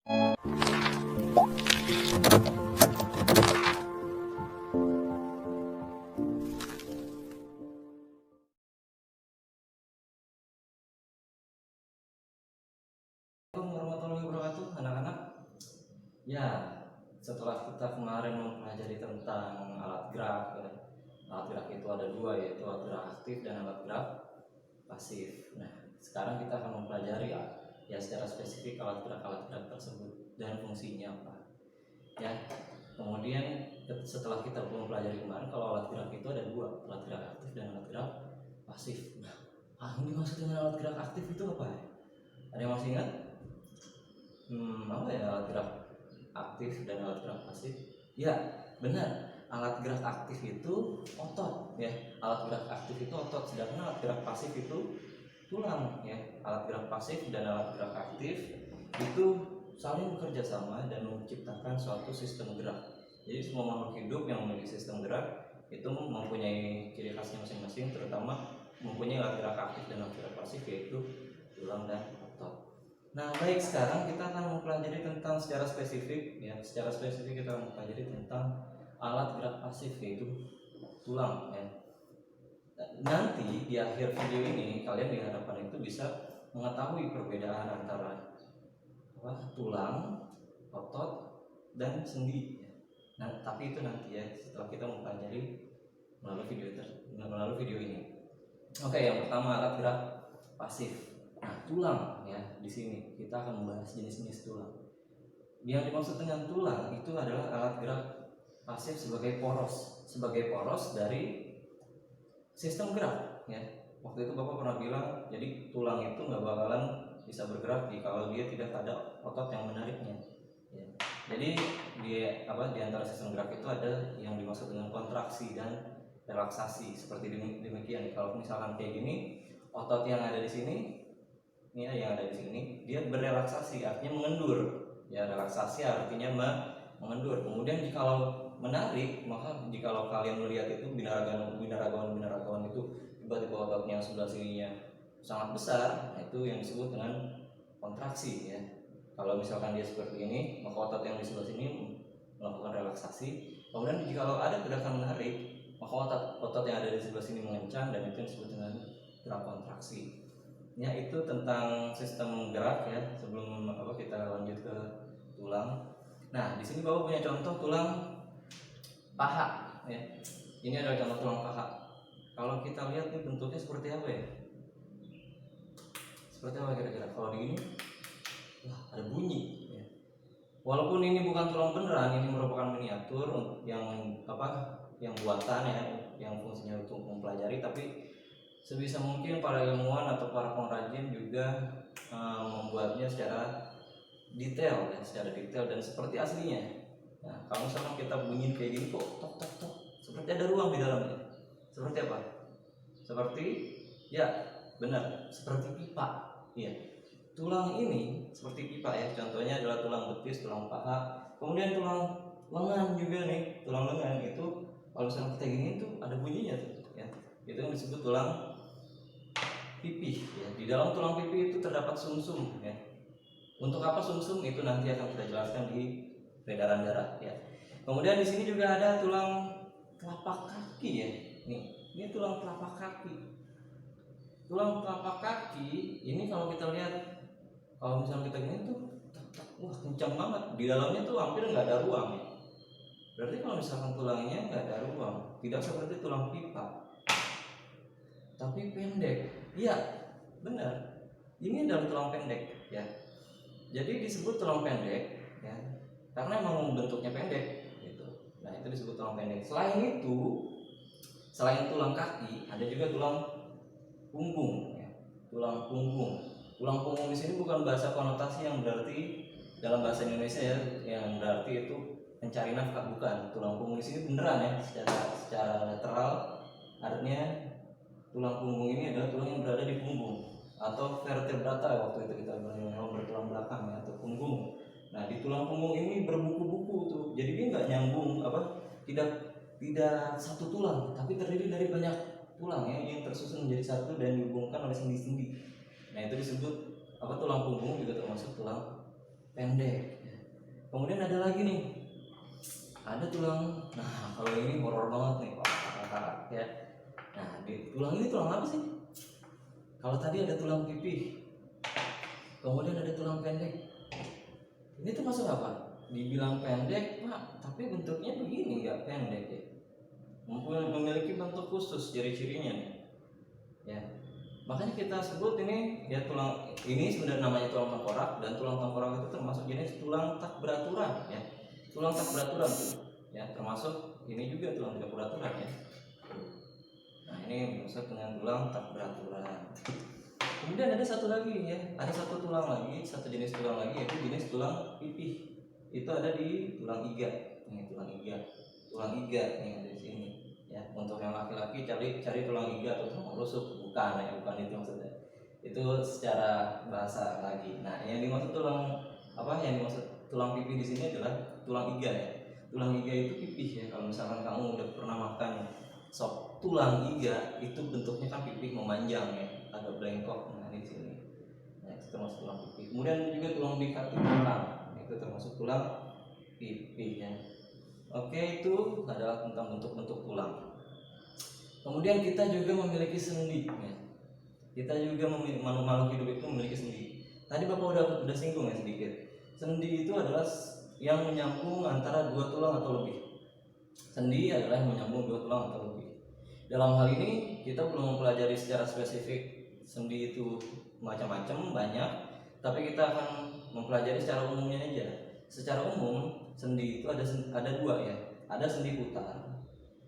Warahmatullahi wabarakatuh, anak-anak. Ya, setelah kita kemarin mempelajari tentang alat gerak, ya, alat gerak itu ada dua, yaitu alat gerak aktif dan alat gerak pasif. Nah, sekarang kita akan mempelajari ya secara spesifik alat gerak tersebut dan fungsinya apa. Ya, kemudian setelah kita mempelajari kemarin kalau alat gerak itu ada dua, alat gerak aktif dan alat gerak pasif. Nah, ini maksud dengan alat gerak aktif itu apa ya? Ada yang masih ingat? Apa ya alat gerak aktif dan alat gerak pasif? Ya, benar. Alat gerak aktif itu otot, ya. Alat gerak aktif itu otot, sedangkan alat gerak pasif itu tulang, ya. Alat gerak pasif dan alat gerak aktif itu saling bekerja sama dan menciptakan suatu sistem gerak. Jadi semua makhluk hidup yang memiliki sistem gerak itu mempunyai ciri khasnya masing-masing, terutama mempunyai alat gerak aktif dan alat gerak pasif, yaitu tulang dan otot. Nah, baik, sekarang kita akan mempelajari tentang secara spesifik, ya. Secara spesifik kita akan mempelajari tentang alat gerak pasif, yaitu tulang, ya. Nanti di akhir video ini kalian diharapkan itu bisa mengetahui perbedaan antara tulang, otot, dan sendi, ya. Nah, tapi itu nanti ya setelah kita mempelajari melalui video ini. Oke, yang pertama alat gerak pasif. Nah, tulang, ya. Di sini kita akan membahas jenis-jenis tulang. Yang dimaksud dengan tulang itu adalah alat gerak pasif sebagai poros dari sistem gerak, ya. Waktu itu Bapak pernah bilang, jadi tulang itu nggak bakalan bisa bergerak kalau dia tidak ada otot yang menariknya, ya. Jadi di antara sistem gerak itu ada yang dimaksud dengan kontraksi dan relaksasi, seperti demikian. Kalau misalkan kayak gini, otot yang ada di sini, ini yang ada di sini, dia berrelaksasi, artinya mengendur. Ya, relaksasi artinya mengendur. Kemudian kalau menarik, maka jikalau kalian melihat itu binaragawan itu tiba-tiba ototnya sebelah sininya sangat besar, nah itu yang disebut dengan kontraksi, ya. Kalau misalkan dia seperti ini, maka otot yang di sebelah sini melakukan relaksasi. Kemudian jikalau ada gerakan menarik, maka otot yang ada di sebelah sini mengencang, dan itu disebut dengan gerak kontraksi. Ya, itu tentang sistem gerak, ya. Sebelum kita lanjut ke tulang. Nah, di sini Bapak punya contoh tulang paha, ya. Ini adalah contoh tulang paha. Kalau kita lihat nih bentuknya seperti apa ya? Seperti apa kira-kira? Kalau begini, wah, ada bunyi, ya. Walaupun ini bukan tulang beneran, ini merupakan miniatur yang buatan, ya, yang fungsinya untuk mempelajari, tapi sebisa mungkin para ilmuwan atau para pengrajin juga membuatnya secara detail, ya, dan seperti aslinya. Nah, kalau misalkan kita bunyi kayak gini kok tok tok tok, seperti ada ruang di dalamnya. Seperti apa? Seperti, ya, benar, seperti pipa. Iya. Tulang ini seperti pipa, ya. Contohnya adalah tulang betis, tulang paha, kemudian tulang lengan juga nih. Tulang lengan itu kalau misalnya kita gini tuh ada bunyinya tuh, ya. Itu yang disebut tulang pipih, ya. Di dalam tulang pipih itu terdapat sumsum, ya. Untuk apa sumsum itu nanti akan kita jelaskan di peredaran darah, ya. Kemudian di sini juga ada tulang telapak kaki, ya. Ini tulang telapak kaki. Tulang telapak kaki ini kalau kita lihat, kalau misalnya kita gini tuh, wah, kencang banget. Di dalamnya tuh hampir nggak ada ruang, ya. Berarti kalau misalkan tulangnya nggak ada ruang, tidak seperti tulang pipa, tapi pendek. Iya, benar. Ini adalah tulang pendek, ya. Jadi disebut tulang pendek, ya, karena memang bentuknya pendek, gitu. Nah, itu disebut tulang pendek. Selain tulang kaki, ada juga tulang punggung, ya. Tulang punggung. Tulang punggung di sini bukan bahasa konotasi yang berarti dalam bahasa Indonesia, ya, yang berarti itu mencari nafkah, bukan. Tulang punggung di sini beneran, ya, secara literal artinya tulang punggung ini adalah tulang yang berada di punggung atau vertebrata, waktu itu kita bilang bertulang belakang, ya, atau punggung. Nah, di tulang punggung ini berbuku-buku tuh, jadi dia nggak nyambung, tidak satu tulang, tapi terdiri dari banyak tulang, ya, yang tersusun menjadi satu dan dihubungkan oleh sendi-sendi. Nah, itu disebut tulang punggung, juga termasuk tulang pendek ya. Kemudian ada lagi nih, ada tulang. Nah kalau ini horor banget nih kakak ya. Nah di tulang ini tulang apa sih? Kalau tadi ada tulang pipih, kemudian ada tulang pendek, ini termasuk apa? Dibilang pendek pak, tapi bentuknya begini, nggak pendek ya, memiliki bentuk khusus ciri-cirinya nih ya. Makanya kita sebut ini ya tulang ini sebenarnya namanya tulang tengkorak, dan tulang tengkorak itu termasuk jenis tulang tak beraturan ya. Tulang tak beraturan tuh ya, termasuk ini juga tulang tidak beraturan ya. Nah ini maksud dengan tulang tak beraturan. Kemudian ada satu lagi ya, ada satu tulang lagi, satu jenis tulang lagi, yaitu jenis tulang pipih. Itu ada di tulang iga. Ini tulang iga, tulang iga nih ada di sini. Ya, untuk yang laki-laki cari tulang iga atau tulang rusuk, bukan ya, bukan itu maksudnya. Itu secara bahasa lagi. Nah, yang dimaksud tulang apa? Yang dimaksud tulang pipih di sini adalah tulang iga ya. Tulang iga itu pipih ya. Kalau misalkan kamu udah pernah makan sop tulang iga, itu bentuknya kan pipih memanjang ya, agak belengkok. Nah, di sini. Nah, itu termasuk tulang pipih. Kemudian juga tulang di kaki belakang, itu termasuk tulang pipih ya. Oke, itu adalah tentang bentuk-bentuk tulang. Kemudian kita juga memiliki sendi ya. Kita juga makhluk hidup itu memiliki sendi. Tadi Bapak udah singgung ya sedikit. Sendi itu adalah yang menyambung antara dua tulang atau lebih. Sendi adalah yang menyambung dua tulang atau lebih. Dalam hal ini kita belum mempelajari secara spesifik sendi itu macam-macam banyak, tapi kita akan mempelajari secara umumnya aja. Secara umum sendi itu ada dua ya. Ada sendi putar.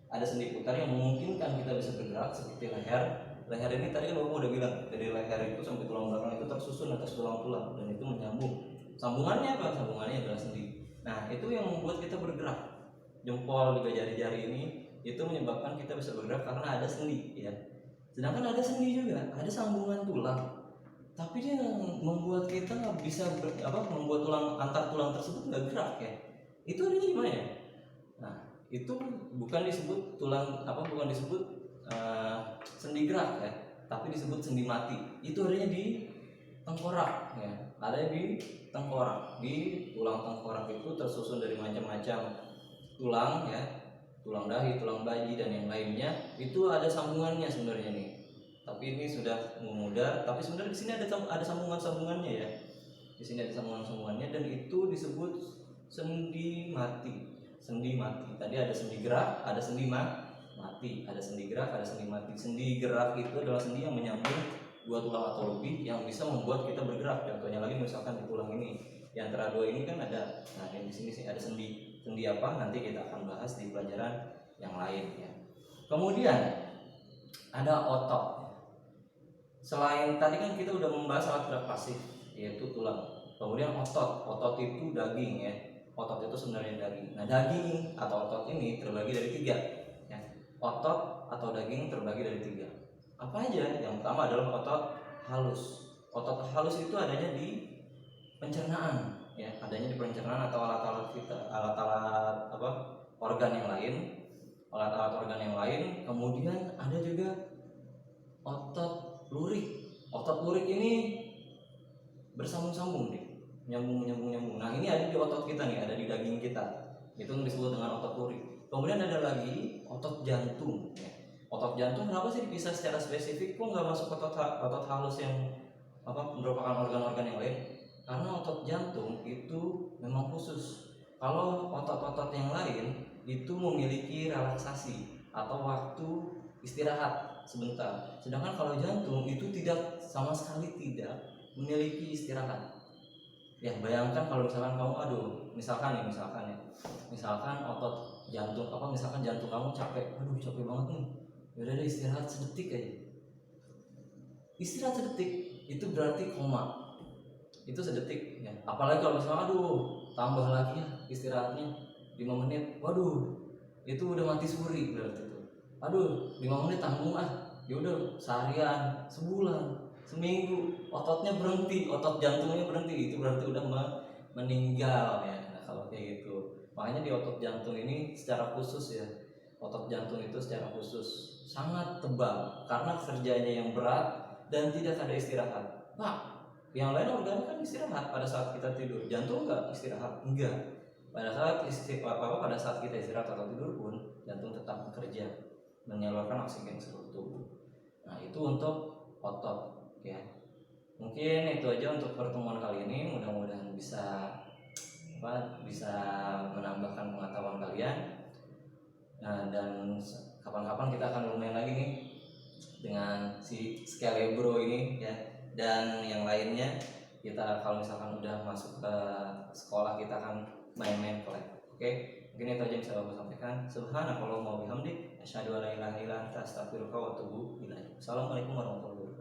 Ada sendi putar yang memungkinkan kita bisa bergerak seperti leher. Leher ini tadi kan Bapak udah bilang, dari leher itu sampai tulang belakang itu tersusun atas tulang-tulang dan itu menyambung. Sambungannya apa? Sambungannya adalah sendi. Nah, itu yang membuat kita bergerak. Jempol juga jari-jari ini itu menyebabkan kita bisa bergerak karena ada sendi ya. Sedangkan ada sendi juga, ada sambungan tulang. Tapi dia membuat kita nggak bisa membuat tulang antar tulang tersebut nggak gerak ya. Itu adanya gimana ya? Nah, itu bukan disebut tulang bukan disebut sendi gerak ya, tapi disebut sendi mati. Itu adanya di tengkorak ya, ada di tengkorak. Di tulang tengkorak itu tersusun dari macam-macam tulang ya, tulang dahi, tulang baji dan yang lainnya. Itu ada sambungannya sebenarnya nih. Tapi ini sudah memudar, tapi sebenarnya di sini ada sambungan-sambungannya ya. Di sini ada sambungan-sambungannya dan itu disebut sendi mati. Sendi mati. Tadi ada sendi gerak, ada sendi mati, ada sendi gerak, ada sendi mati. Sendi gerak itu adalah sendi yang menyambung dua tulang atau lebih yang bisa membuat kita bergerak. Contohnya lagi misalkan di tulang ini, di antara dua ini kan ada, nah yang di sini sih ada sendi. Sendi apa? Nanti kita akan bahas di pelajaran yang lain ya. Kemudian ada otot. Selain tadi kan kita udah membahas alat gerak pasif, yaitu tulang. Kemudian otot. Otot itu daging ya. Otot itu sebenarnya daging. Nah, daging atau otot ini terbagi dari tiga ya. Otot atau daging terbagi dari tiga. Apa aja? Yang pertama adalah otot halus. Otot halus itu adanya di pencernaan ya, adanya di pencernaan atau alat-alat kita, alat-alat organ yang lain, alat-alat organ yang lain. Kemudian ada juga otot lurik. Otot lurik ini bersambung-sambung deh, nyambung. Nah, ini ada di otot kita nih, ada di daging kita. Itu disebut dengan otot lurik. Kemudian ada lagi otot jantung ya. Otot jantung kenapa sih dipisah secara spesifik? Kok nggak masuk otot halus yang merupakan organ-organ yang lain? Karena otot jantung itu memang khusus. Kalau otot-otot yang lain itu memiliki relaksasi atau waktu istirahat sebentar. Sedangkan kalau jantung itu tidak, sama sekali tidak memiliki istirahat. Ya, bayangkan kalau misalkan kamu misalkan otot jantung misalkan jantung kamu capek banget nih. Ya udah deh, istirahat sedetik aja. Istirahat sedetik itu berarti koma. Itu sedetik ya. Apalagi kalau misalnya tambah lagi ya istirahatnya 5 menit. Itu udah mati suri berarti itu. 5 menit tanggung ya udah seharian, sebulan, seminggu ototnya berhenti, otot jantungnya berhenti, itu berarti udah meninggal ya. Nah, kalau kayak gitu. Makanya di otot jantung ini secara khusus ya. Otot jantung itu secara khusus sangat tebal karena kerjanya yang berat dan tidak ada istirahat. Pak, Yang lain organ kan istirahat pada saat kita tidur. Jantung enggak istirahat, enggak. Pada saat kita istirahat atau tidur pun jantung tetap bekerja menyalurkan oksigen ke seluruh tubuh. Nah itu untuk otot ya. Mungkin itu aja untuk pertemuan kali ini. Mudah-mudahan bisa bisa menambahkan pengetahuan kalian. Nah, dan kapan-kapan kita akan bermain lagi nih dengan si Scalebro ini ya, dan yang lainnya. Kita kalau misalkan udah masuk ke sekolah kita akan main-main ke lab. Oke, mungkin itu aja yang bisa aku sampaikan. Subhanakallahumma wa bihamdik, asyhadu an la ilaha illa anta, astaghfiruka wa atubu ilaik. Assalamualaikum warahmatullahi wabarakatuh.